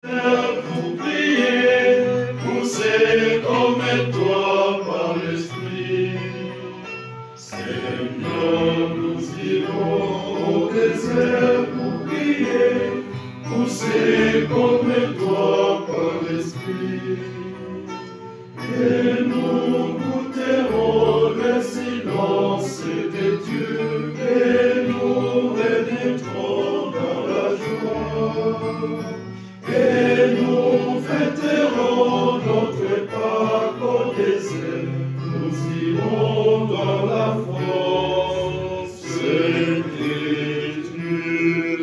Pour prier, pousser comme toi par l'Esprit. Seigneur, nous irons au désert pour prier, pousser comme toi par l'Esprit. Et nous goûterons le silence de Dieu et nous renaîtrons dans la joie. Et nous fêterons notre Pâques au désert, nous irons dans la force de Dieu.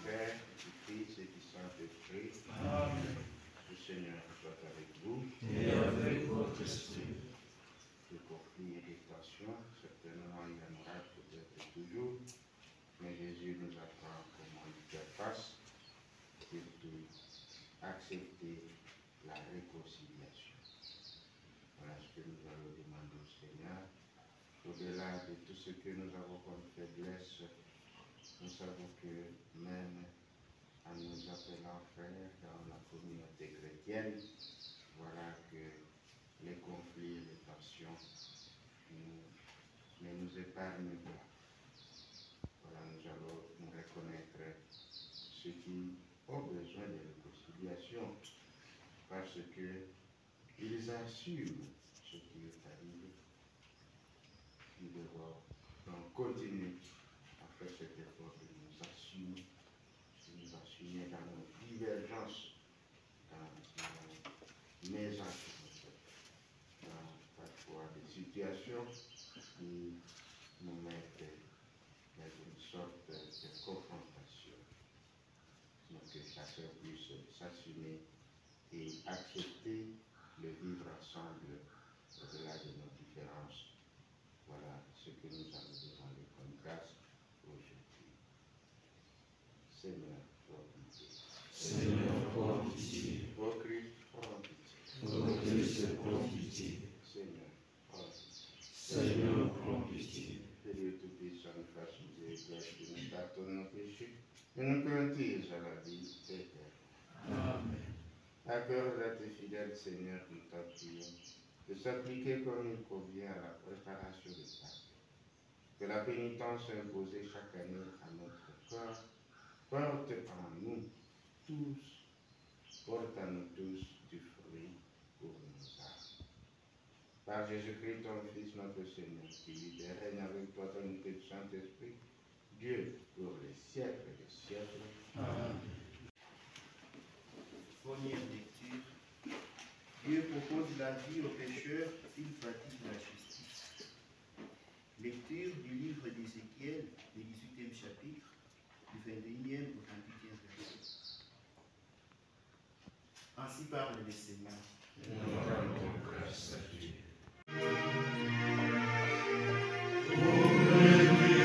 Père, du Fils et du Saint-Esprit, Amen. le Seigneur soit avec vous. Et avec votre esprit. Le conflit et les tensions, certainement il y en aura peut-être toujours, mais Jésus nous apprend comment y faire face, surtout accepter la réconciliation. Voilà ce que nous allons demander au Seigneur. Au-delà de tout ce que nous avons comme faiblesse, nous savons que même en nous appelant frères dans la communauté chrétienne, voilà que les conflits, les tensions ne nous épargnent pas. Voilà, nous allons nous reconnaître ceux qui ont besoin de réconciliation parce qu'ils assument ce qui est arrivé. Nous devons donc continuer à faire cet effort de nous assumer dans nos divergences, dans nos mésaccords, dans parfois des situations qui nous mettent dans une sorte de confrontation. Donc que chacun puisse s'assumer et accepter le vivre ensemble au-delà de nos différences. Voilà ce que nous allons demander comme grâce aujourd'hui. Seigneur, prends pitié. Seigneur, prends pitié. Ô Christ, prends pitié. Ô Christ, prends pitié. Seigneur, prends pitié. Seigneur, prends pitié. Que Dieu Tout-Puissant nous fasse miséricorde, que nous pardonne nos péchés et nous conduise à la vie éternelle. Amen. Accorde à tes fidèles, Seigneur, nous t'en prions, de s'appliquer comme il convient à la préparation de Pâques. Que la pénitence imposée chaque année à notre corps porte en nous tous du fruit pour nos âmes. Par Jésus-Christ, ton Fils, notre Seigneur, qui vit et règne avec toi dans l'unité du Saint-Esprit, Dieu, pour les siècles des siècles. Amen. Première lecture. Dieu propose la vie aux pécheurs s'ils pratiquent la justice. Lecture du livre d'Ézéchiel, du 18e chapitre, du 21e au 38e verset. Ainsi parle le Seigneur. Nous rendons grâce à Dieu.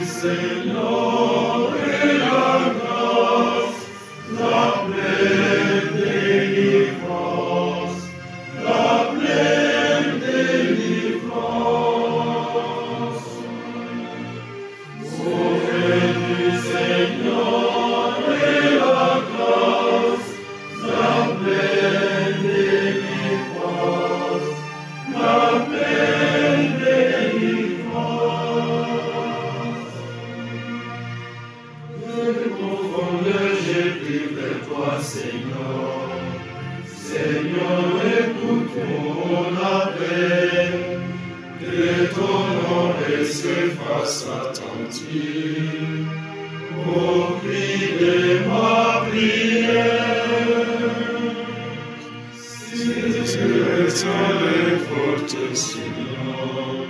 Seigneur et la grâce, la pleine délivrance, la pleine délivrance. Sauvez du Seigneur et la grâce, la pleine délivrance, la pleine délivrance. J'ai pris vers toi, Seigneur. Seigneur, écoute mon appel. Que ton nom reste face attentive au cri de ma prière. Si tu retiens les fautes, Seigneur,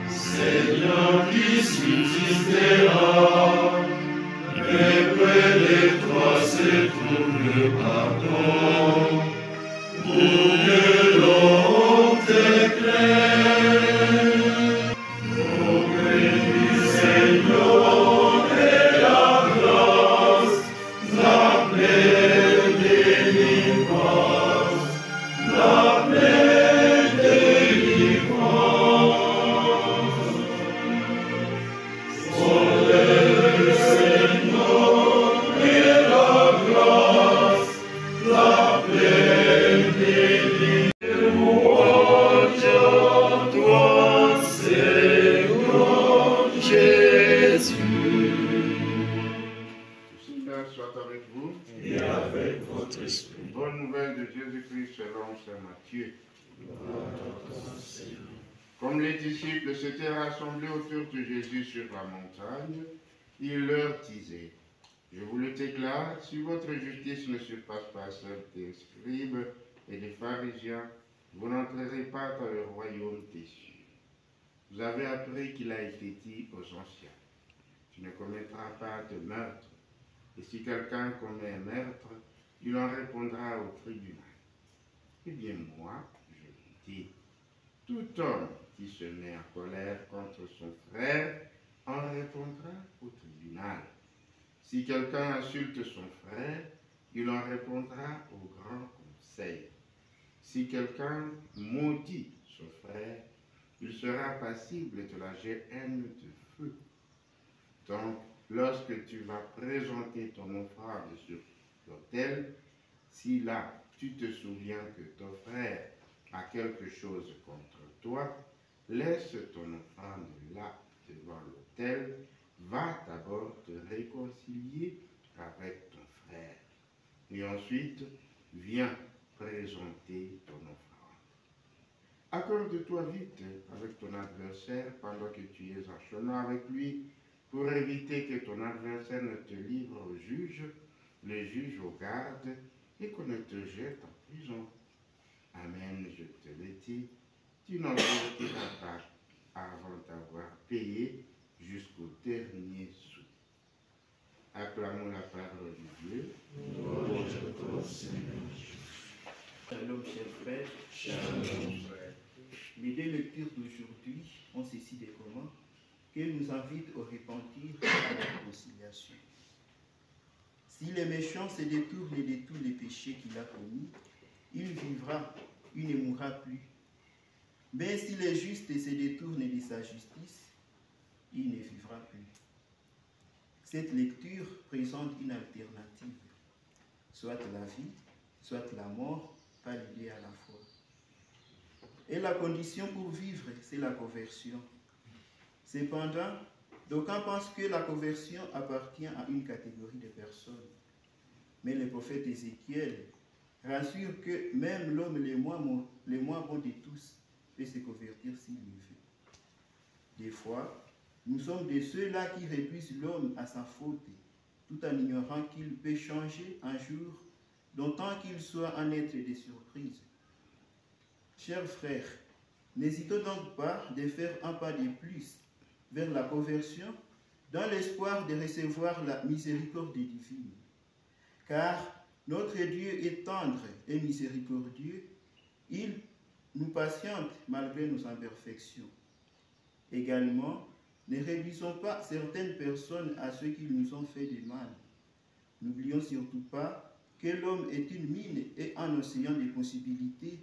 Seigneur qui subsistera. Et près de toi se trouve le pardon, pour que l'on t'éclaire. Auprès du Seigneur et la grâce, la pleine délivrance, la pleine délivrance. Oh, le Seigneur et la soit avec vous. Et avec votre esprit. Bonne nouvelle de Jésus-Christ selon saint Matthieu. Comme les disciples s'étaient rassemblés autour de Jésus sur la montagne, il leur disait: je vous le déclare, si votre justice ne surpasse pas celle des scribes et des pharisiens, vous n'entrerez pas dans le royaume des cieux. Vous avez appris qu'il a été dit aux anciens: tu ne commettras pas de meurtre. Et si quelqu'un commet un meurtre, il en répondra au tribunal. Eh bien moi, je vous dis, tout homme qui se met en colère contre son frère en répondra au tribunal. Si quelqu'un insulte son frère, il en répondra au grand conseil. Si quelqu'un maudit son frère, il sera passible de la géhenne de feu. Donc, lorsque tu vas présenter ton offrande sur l'autel, si là tu te souviens que ton frère a quelque chose contre toi, laisse ton offrande là devant l'autel, va d'abord te réconcilier avec ton frère, et ensuite viens présenter ton offrande. Accorde-toi vite avec ton adversaire pendant que tu es en chemin avec lui, pour éviter que ton adversaire ne te livre au juge, le juge au garde, et qu'on ne te jette en prison. Amen, je te le dis, tu n'en sortiras pas avant d'avoir payé jusqu'au dernier sou. Acclamons la parole de Dieu. Shalom, chers frères. Shalom, frères. Les deux lectures d'aujourd'hui ont ceci de commun qu'elles nous invitent au repentir et à la réconciliation. Si le méchant se détourne de tous les péchés qu'il a commis, il vivra, il ne mourra plus. Mais si le juste se détourne de sa justice, il ne vivra plus. Cette lecture présente une alternative, soit la vie, soit la mort, pas l'idée à la fois. Et la condition pour vivre, c'est la conversion. Cependant, d'aucuns pensent que la conversion appartient à une catégorie de personnes. Mais le prophète Ézéchiel rassure que même l'homme le moins bon de tous peut se convertir s'il le veut. Des fois, nous sommes de ceux-là qui réduisent l'homme à sa faute, tout en ignorant qu'il peut changer un jour, d'autant qu'il soit un être de surprise. Chers frères, n'hésitons donc pas de faire un pas de plus vers la conversion dans l'espoir de recevoir la miséricorde divine. Car notre Dieu est tendre et miséricordieux, il nous patiente malgré nos imperfections. Également, ne réduisons pas certaines personnes à ceux qui nous ont fait du mal. N'oublions surtout pas que l'homme est une mine et un océan de possibilités.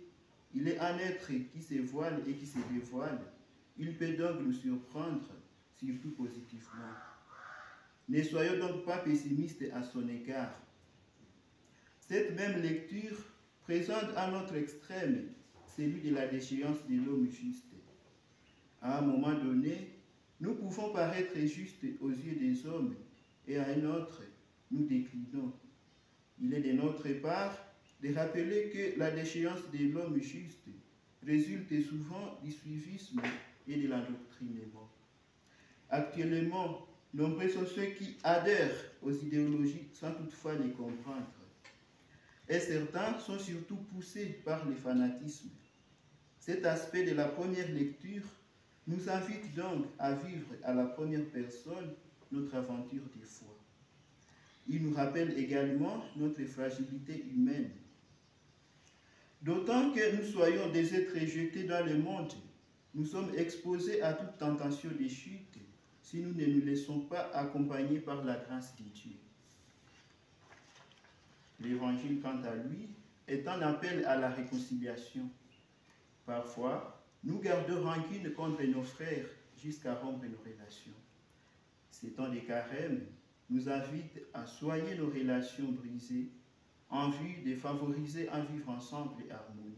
Il est un être qui se voile et qui se dévoile. Il peut donc nous surprendre, surtout positivement. Ne soyons donc pas pessimistes à son égard. Cette même lecture présente un autre extrême, celui de la déchéance de l'homme juste. À un moment donné, nous pouvons paraître justes aux yeux des hommes, et à un autre, nous déclinons. Il est de notre part de rappeler que la déchéance de l'homme juste résulte souvent du suivisme et de l'endoctrinement. Actuellement, nombreux sont ceux qui adhèrent aux idéologies sans toutefois les comprendre. Et certains sont surtout poussés par le fanatisme. Cet aspect de la première lecture nous invite donc à vivre à la première personne notre aventure de foi. Il nous rappelle également notre fragilité humaine. D'autant que nous soyons des êtres jetés dans le monde, nous sommes exposés à toute tentation de chute si nous ne nous laissons pas accompagner par la grâce de Dieu. L'Évangile, quant à lui, est un appel à la réconciliation. Parfois, nous gardons rancune contre nos frères jusqu'à rompre nos relations. Ces temps de carême nous invitent à soigner nos relations brisées en vue de favoriser un vivre ensemble et harmonieux.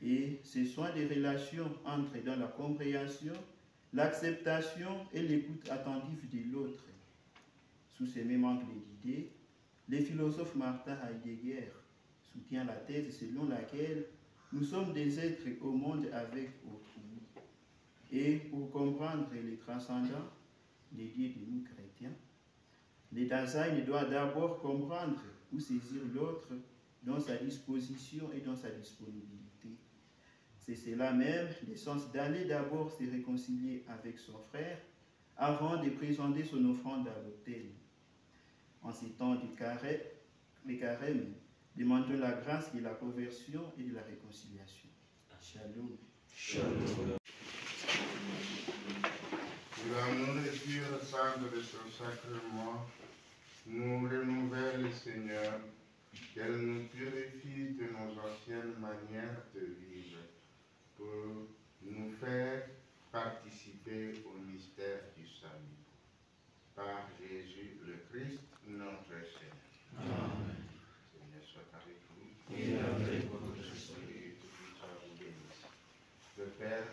Et ces soins des relations entrent dans la compréhension, l'acceptation et l'écoute attentive de l'autre. Sous ces mêmes angles d'idées, Le philosophe Martin Heidegger soutient la thèse selon laquelle nous sommes des êtres au monde avec autrui. Et pour comprendre les transcendants, les dieux de nous chrétiens, le Dasein doit d'abord comprendre ou saisir l'autre dans sa disposition et dans sa disponibilité. C'est cela même le sens d'aller d'abord se réconcilier avec son frère avant de présenter son offrande à l'autel. En ces temps de carême, demandons la grâce de la conversion et de la réconciliation. Shalom. Shalom. Pour la nourriture sainte de son sacrement, nous renouvelle, Seigneur, qu'elle nous purifie de nos anciennes manières de vivre, pour nous faire participer au mystère du salut. Par Jésus le Christ, notre Seigneur. Amen. Seigneur soit avec vous. Et avec votre esprit. Et que tout soit vous bénisse. Le Père